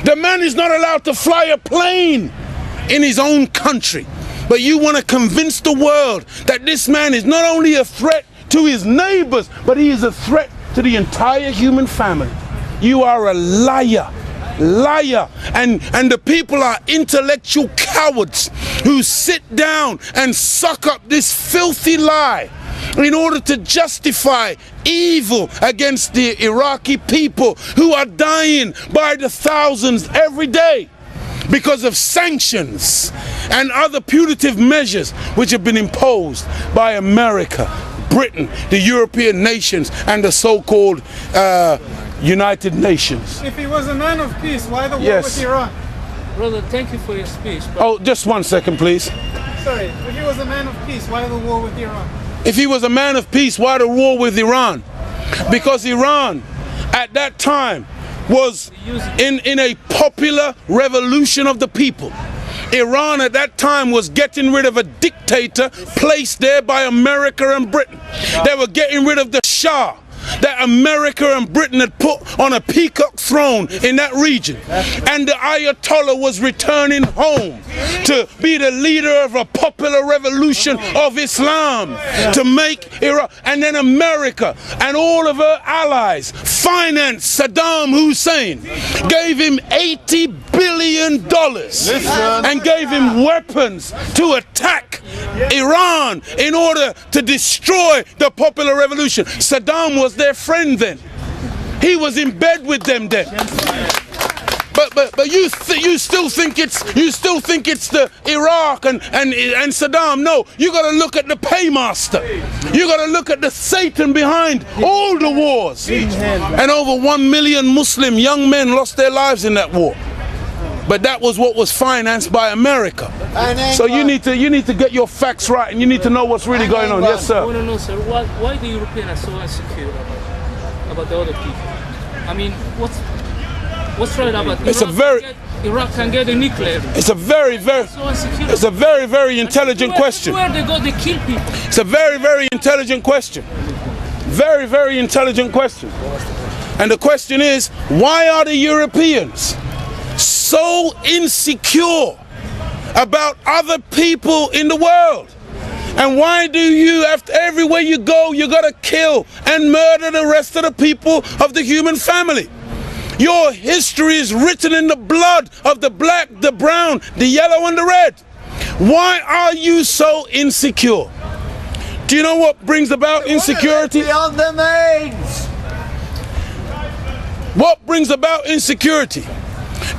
The man is not allowed to fly a plane in his own country. But you want to convince the world that this man is not only a threat to his neighbors, but he is a threat to the entire human family. You are a liar. Liar. And the people are intellectual cowards who sit down and suck up this filthy lie in order to justify evil against the Iraqi people who are dying by the thousands every day because of sanctions and other punitive measures which have been imposed by America, Britain, the European nations, and the so-called United Nations. If he was a man of peace, why the war Yes. with Iran? Brother, thank you for your speech. Oh, just 1 second, please. Sorry, if he was a man of peace, why the war with Iran? If he was a man of peace, why the war with Iran? Because Iran, at that time, was in a popular revolution of the people. Iran at that time was getting rid of a dictator placed there by America and Britain. They were getting rid of the Shah that America and Britain had put on a peacock throne in that region. And the Ayatollah was returning home to be the leader of a popular revolution of Islam to make Iraq. And then America and all of her allies financed Saddam Hussein, gave him $80 billion and gave him weapons to attack Iran in order to destroy the popular revolution. Saddam was their friend then. He was in bed with them then. But you still think it's the Iraq and Saddam. No, you got to look at the paymaster. You got to look at the Satan behind all the wars. And over 1 million Muslim young men lost their lives in that war. But that was what was financed by America. So you need to get your facts right, and you need to know what's really going on. Yes, sir. I want to know, sir, why the Europeans are so insecure about the other people? I mean, what's right about Iraq can get a nuclear? It's a very intelligent question. Where they go, they kill people. It's a very intelligent question. Very intelligent question. And the question is, why are the Europeans so insecure about other people in the world? And why do you, after everywhere you go, you gotta kill and murder the rest of the people of the human family? Your history is written in the blood of the black, the brown, the yellow, and the red. Why are you so insecure? Do you know what brings about insecurity? Beyond the mains. What brings about insecurity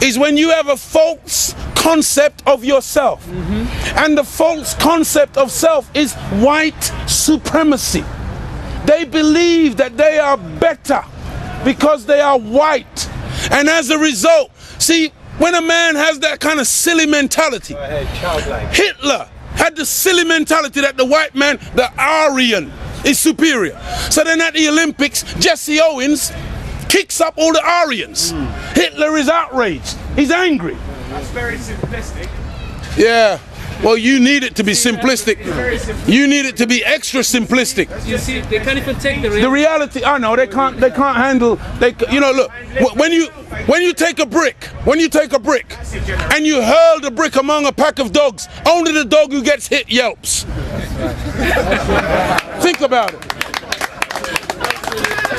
is when you have a false concept of yourself. And the false concept of self is white supremacy. They believe that they are better because they are white. And as a result, see, when a man has that kind of silly mentality, Hitler had the silly mentality that the white man, the Aryan, is superior. So then at the Olympics, Jesse Owens kicks up all the Aryans. Hitler is outraged. He's angry. That's very simplistic. Yeah. Well, you need it to be simplistic. You need it to be extra simplistic. You see, they can't even take The reality, I know they can't handle. You know, look, when you take a brick and you hurl the brick among a pack of dogs, only the dog who gets hit yelps. Think about it.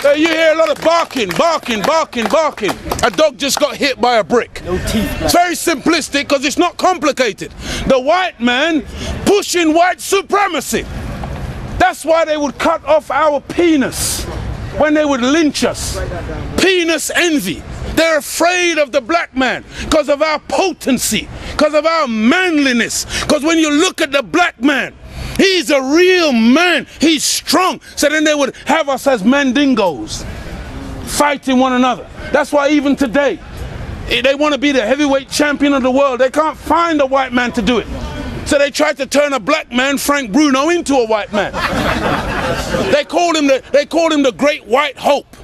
You hear a lot of barking. A dog just got hit by a brick. No teeth. It's very simplistic because it's not complicated. The white man pushing white supremacy. That's why they would cut off our penis when they would lynch us. Penis envy. They're afraid of the black man because of our potency, because of our manliness. Because when you look at the black man, he's a real man. He's strong. So then they would have us as mandingos, fighting one another. That's why even today, they want to be the heavyweight champion of the world. They can't find a white man to do it. So they tried to turn a black man, Frank Bruno, into a white man. They called him the Great White Hope.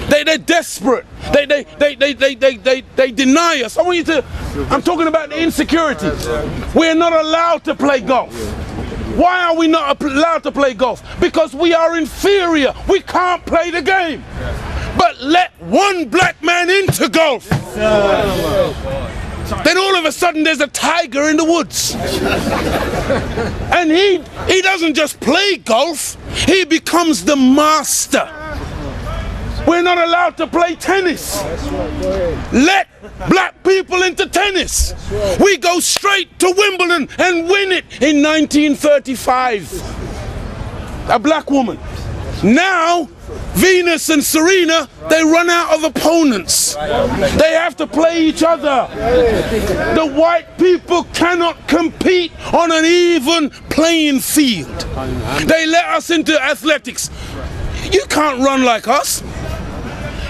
They're desperate. They deny us. I'm talking about the insecurity. We're not allowed to play golf. Why are we not allowed to play golf? Because we are inferior. We can't play the game. But let one black man into golf. Then all of a sudden there's a tiger in the woods. And he doesn't just play golf, he becomes the master. We're not allowed to play tennis. Let black people into tennis. We go straight to Wimbledon and win it in 1935. A black woman. Now, Venus and Serena, they run out of opponents. They have to play each other. The white people cannot compete on an even playing field. They let us into athletics. You can't run like us.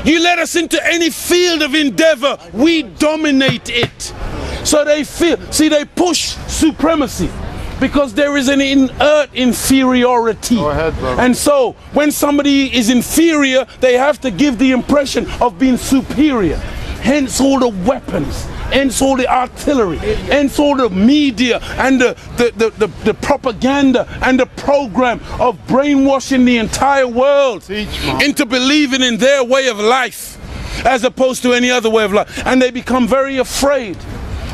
You let us into any field of endeavor, we dominate it. So they they push supremacy because there is an inert inferiority. Go ahead, brother. And so when somebody is inferior, they have to give the impression of being superior. Hence all the weapons, hence all the artillery, hence all the media and the propaganda and the program of brainwashing the entire world into believing in their way of life as opposed to any other way of life. And they become very afraid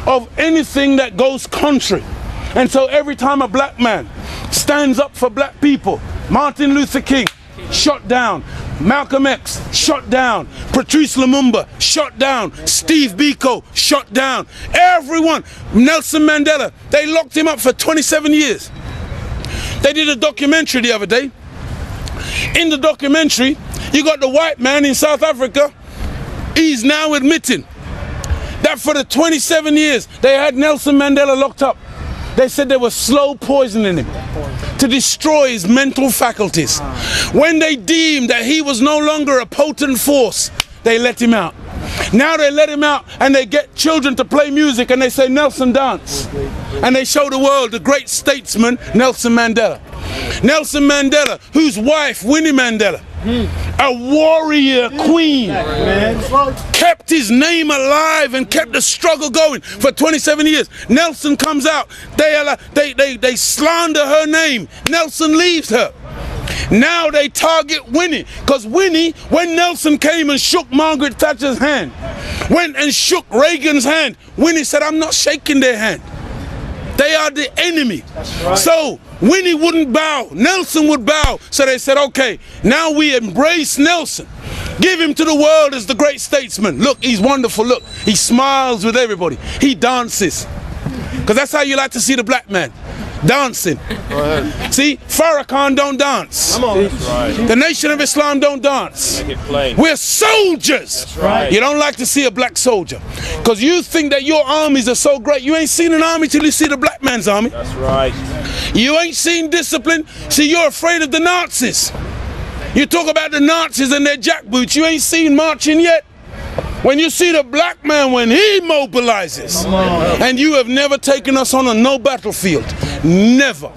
of anything that goes contrary. And so every time a black man stands up for black people, Martin Luther King, shot down. Malcolm X, shot down. Patrice Lumumba, shot down. Steve Biko, shot down. Everyone. Nelson Mandela, they locked him up for 27 years. They did a documentary the other day. In the documentary, you got the white man in South Africa. He's now admitting that for the 27 years they had Nelson Mandela locked up, they said they were slow poisoning him to destroy his mental faculties. When they deemed that he was no longer a potent force, they let him out. Now they let him out and they get children to play music and they say, Nelson dance. And they show the world the great statesman, Nelson Mandela. Nelson Mandela, whose wife, Winnie Mandela, a warrior queen, kept his name alive and kept the struggle going for 27 years. Nelson comes out, they slander her name. Nelson leaves her. Now they target Winnie, because Winnie, when Nelson came and shook Margaret Thatcher's hand, went and shook Reagan's hand, Winnie said, I'm not shaking their hand. They are the enemy. Right. So Winnie wouldn't bow, Nelson would bow. So they said, okay, now we embrace Nelson. Give him to the world as the great statesman. Look, he's wonderful. Look, he smiles with everybody. He dances. Because that's how you like to see the black man. Dancing. See, Farrakhan don't dance. Come on. That's right. The Nation of Islam don't dance. Make it plain. We're soldiers. That's right. You don't like to see a black soldier because you think that your armies are so great. You ain't seen an army till you see the black man's army. That's right. You ain't seen discipline. See, you're afraid of the Nazis. You talk about the Nazis and their jackboots. You ain't seen marching yet. When you see the black man when he mobilizes, and you have never taken us on a no battlefield, never.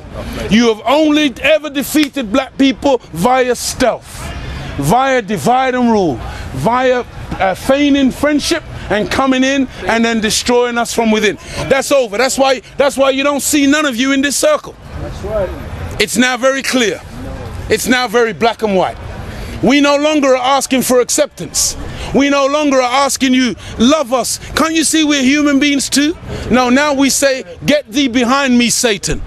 You have only ever defeated black people via stealth, via divide and rule, via feigning friendship and coming in and then destroying us from within. That's over. That's why you don't see none of you in this circle. It's now very clear. It's now very black and white. We no longer are asking for acceptance. We no longer are asking you, love us. Can't you see we're human beings too? No, now we say, get thee behind me, Satan.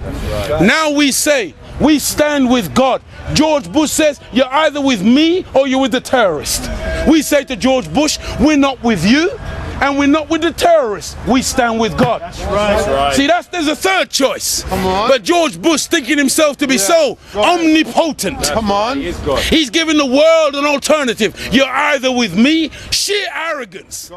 Now we say, we stand with God. George Bush says, you're either with me or you're with the terrorist. We say to George Bush, we're not with you and we're not with the terrorists. We stand with God. That's right. See, there's a third choice. Come on. But George Bush thinking himself to be so omnipotent. Come on. He's giving the world an alternative. You're either with me, sheer arrogance.